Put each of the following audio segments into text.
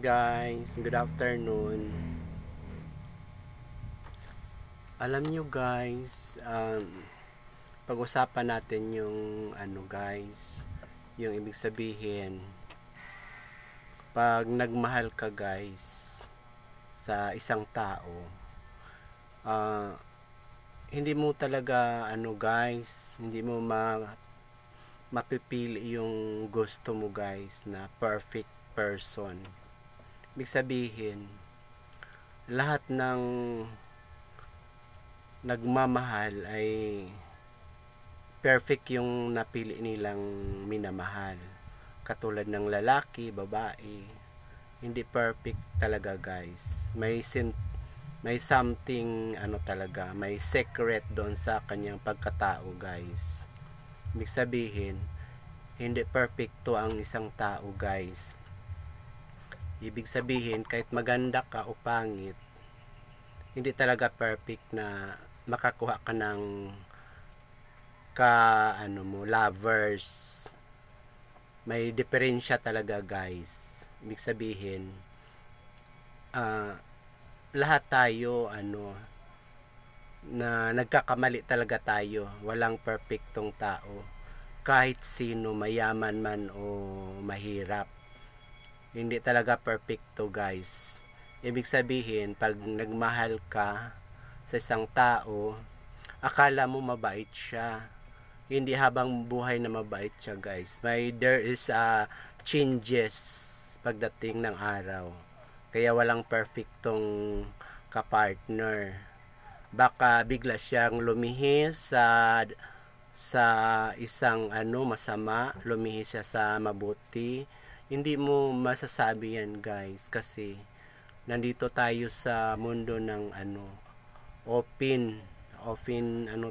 Guys, good afternoon. Alam nyo guys, pag-usapan natin yung guys, yung ibig sabihin pag nagmahal ka guys sa isang tao, hindi mo talaga guys, hindi mo mapipili yung gusto mo guys na perfect person. Ibig sabihin, lahat ng nagmamahal ay perfect yung napili nilang minamahal. Katulad ng lalaki, babae, hindi perfect talaga guys. May something talaga, may secret doon sa kanyang pagkatao guys. Ibig sabihin, hindi perfecto ang isang tao guys. Ibig sabihin, kahit maganda ka o pangit, hindi talaga perfect na makakuha ka ng lovers. May diferensya talaga guys. Ibig sabihin, lahat tayo na nagkakamali talaga tayo. Walang perfectong tao. Kahit sino, mayaman man o mahirap, hindi talaga perfecto guys. Ibig sabihin, pag nagmahal ka sa isang tao, akala mo mabait siya. Hindi habang buhay na mabait siya guys. There is changes pagdating ng araw. Kaya walang perfectong kapartner. Baka bigla siyang lumihis sa isang masama, lumihis siya sa mabuti. Hindi mo masasabi yan guys, kasi nandito tayo sa mundo ng open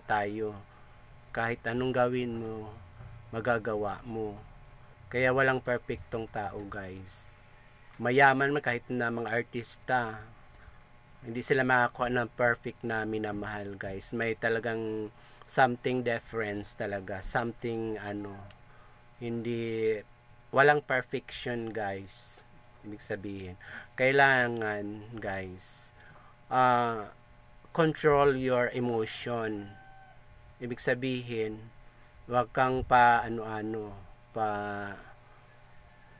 tayo. Kahit anong gawin mo, magagawa mo. Kaya walang perfectong tao guys. Mayaman man kahit na mga artista, hindi sila makakuha ng perfect na minamahal guys. May talagang something difference talaga, something hindi, walang perfection guys. Ibig sabihin, kailangan guys, control your emotion. Ibig sabihin, wag kang pa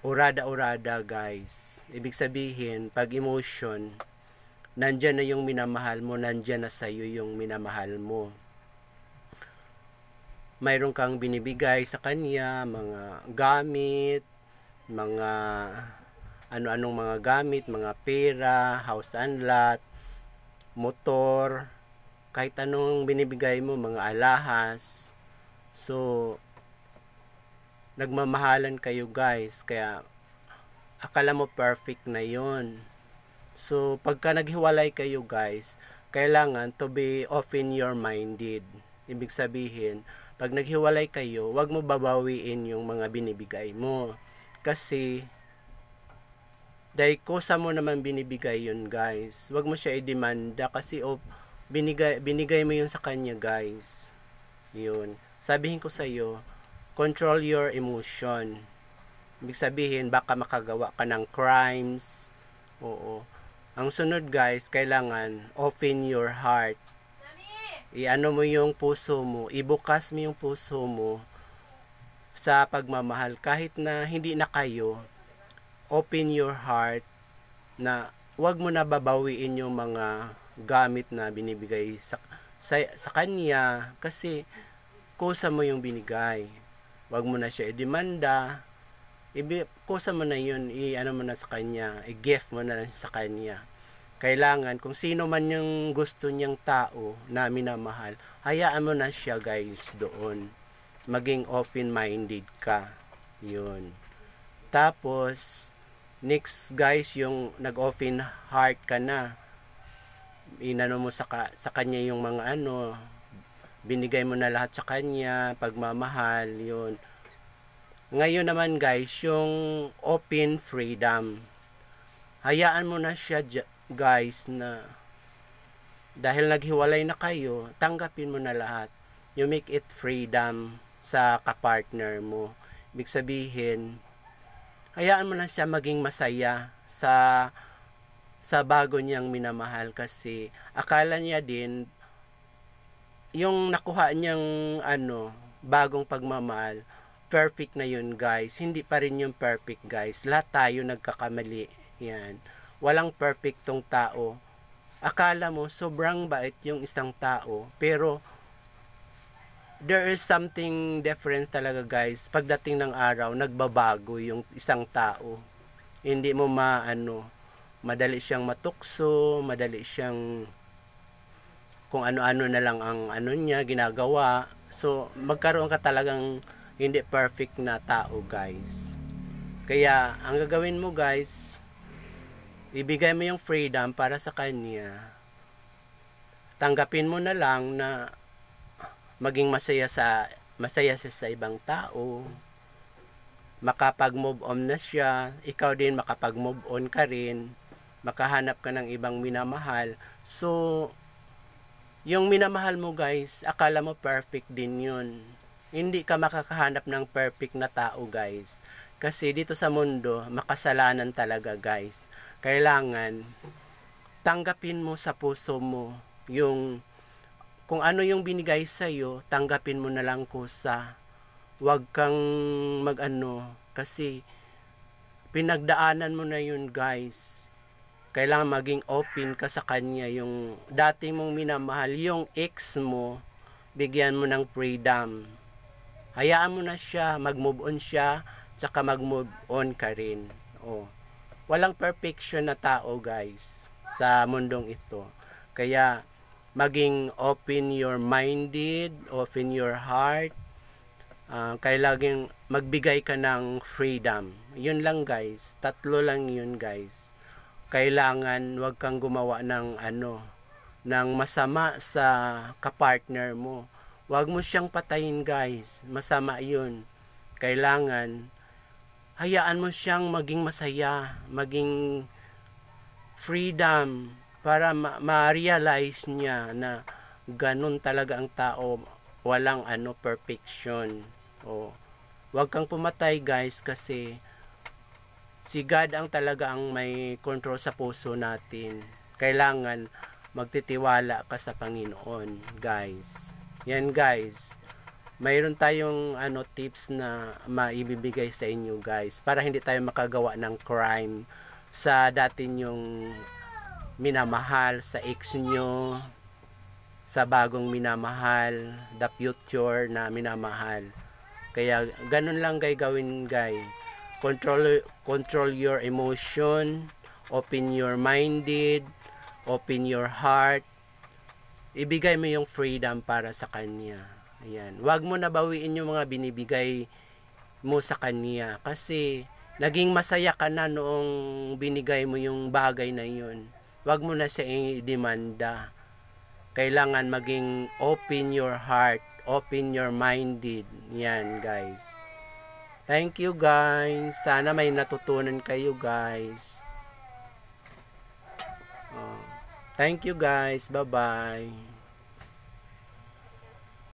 urada-urada guys. Ibig sabihin, pag emotion, nandyan na yung minamahal mo, nandyan na sa'yo yung minamahal mo. Mayroon kang binibigay sa kanya, mga gamit, mga ano-anong mga gamit, mga pera, house and lot, motor, kahit anong binibigay mo, mga alahas. So, nagmamahalan kayo guys, kaya akala mo perfect na yon. So, pagka naghiwalay kayo guys, kailangan to be open your minded. Ibig sabihin, pag naghiwalay kayo, wag mo babawiin yung mga binibigay mo. Kasi, dahil kusa mo naman binibigay yun guys. Wag mo siya i-demanda kasi binigay mo yun sa kanya guys. Yun. Sabihin ko sa iyo, control your emotion. Ibig sabihin, baka makagawa ka ng crimes. Oo. Ang sunod guys, kailangan open your heart. Iano mo yung puso mo, ibukas mo yung puso mo sa pagmamahal. Kahit na hindi na kayo, open your heart na wag mo na babawiin yung mga gamit na binibigay sa kanya, kasi kusa mo yung binigay. Wag mo na siya i-demanda. Kusa mo na yun, mo na sa kanya, i-gift mo na sa kanya. Kailangan, kung sino man yung gusto niyang tao na minamahal, hayaan mo na siya guys doon. Maging open-minded ka. Yun. Tapos, next guys, yung nag-open heart ka na. Inano mo sa kanya yung mga binigay mo na lahat sa kanya, pagmamahal, yun. Ngayon naman guys, yung open freedom. Hayaan mo na siya guys na dahil naghiwalay na kayo, tanggapin mo na lahat. You make it freedom sa kapartner mo. Ibig sabihin, hayaan mo na siya maging masaya sa bago niyang minamahal, kasi akala niya din yung nakuha niyang bagong pagmamahal, perfect na yun guys. Hindi pa rin yung perfect guys. Lahat tayo nagkakamali. Yan. Walang perfectong tao. Akala mo sobrang bait yung isang tao, pero there is something difference talaga guys. Pagdating ng araw, nagbabago yung isang tao. Hindi mo madali siyang matukso, madali siyang kung ano-ano na lang ang niya ginagawa. So magkaroon ka talagang hindi perfect na tao guys. Kaya ang gagawin mo guys, ibigay mo yung freedom para sa kanya. Tanggapin mo na lang na maging masaya siya sa ibang tao. Makapag-move on na siya, ikaw din makapag-move on ka rin, makahanap ka ng ibang minamahal. So yung minamahal mo guys, akala mo perfect din yun. Hindi ka makakahanap ng perfect na tao guys. Kasi dito sa mundo, makasalanan talaga guys. Kailangan tanggapin mo sa puso mo yung kung ano yung binigay sa'yo, tanggapin mo na lang kusa. Huwag kang kasi pinagdaanan mo na yun guys. Kailangan maging open ka sa kanya. Yung dati mong minamahal, yung ex mo, bigyan mo ng freedom. Hayaan mo na siya, mag-move on siya, tsaka mag-move on ka rin. Walang perfection na tao guys sa mundong ito. Kaya maging open your minded, open your heart. Kailangan magbigay ka ng freedom. Yun lang guys, tatlo lang yun guys. Kailangan wag kang gumawa ng ng masama sa kapartner mo. Wag mo siyang patayin guys, masama yun. Kailangan hayaan mo siyang maging masaya, maging freedom, para ma-realize niya na ganun talaga ang tao, walang perfection. Wag kang pumatay guys, kasi si God ang talaga ang may control sa puso natin. Kailangan magtitiwala ka sa Panginoon, guys. Yan, guys. Mayroon tayong tips na maibibigay sa inyo, guys, para hindi tayo makagawa ng crime sa dati nyong minamahal, sa ex nyo, sa bagong minamahal, the future na minamahal. Kaya ganun lang gawin, guys. Control your emotion, open your minded, open your heart. Ibigay mo yung freedom para sa kanya. Ayan. Huwag mo nabawiin yung mga binibigay mo sa kanya, kasi naging masaya ka na noong binigay mo yung bagay na yun. Huwag mo na siya i-demanda. Kailangan maging open your heart, open your minded. Yan, guys. Thank you guys. Sana may natutunan kayo guys. Thank you guys. Bye-bye.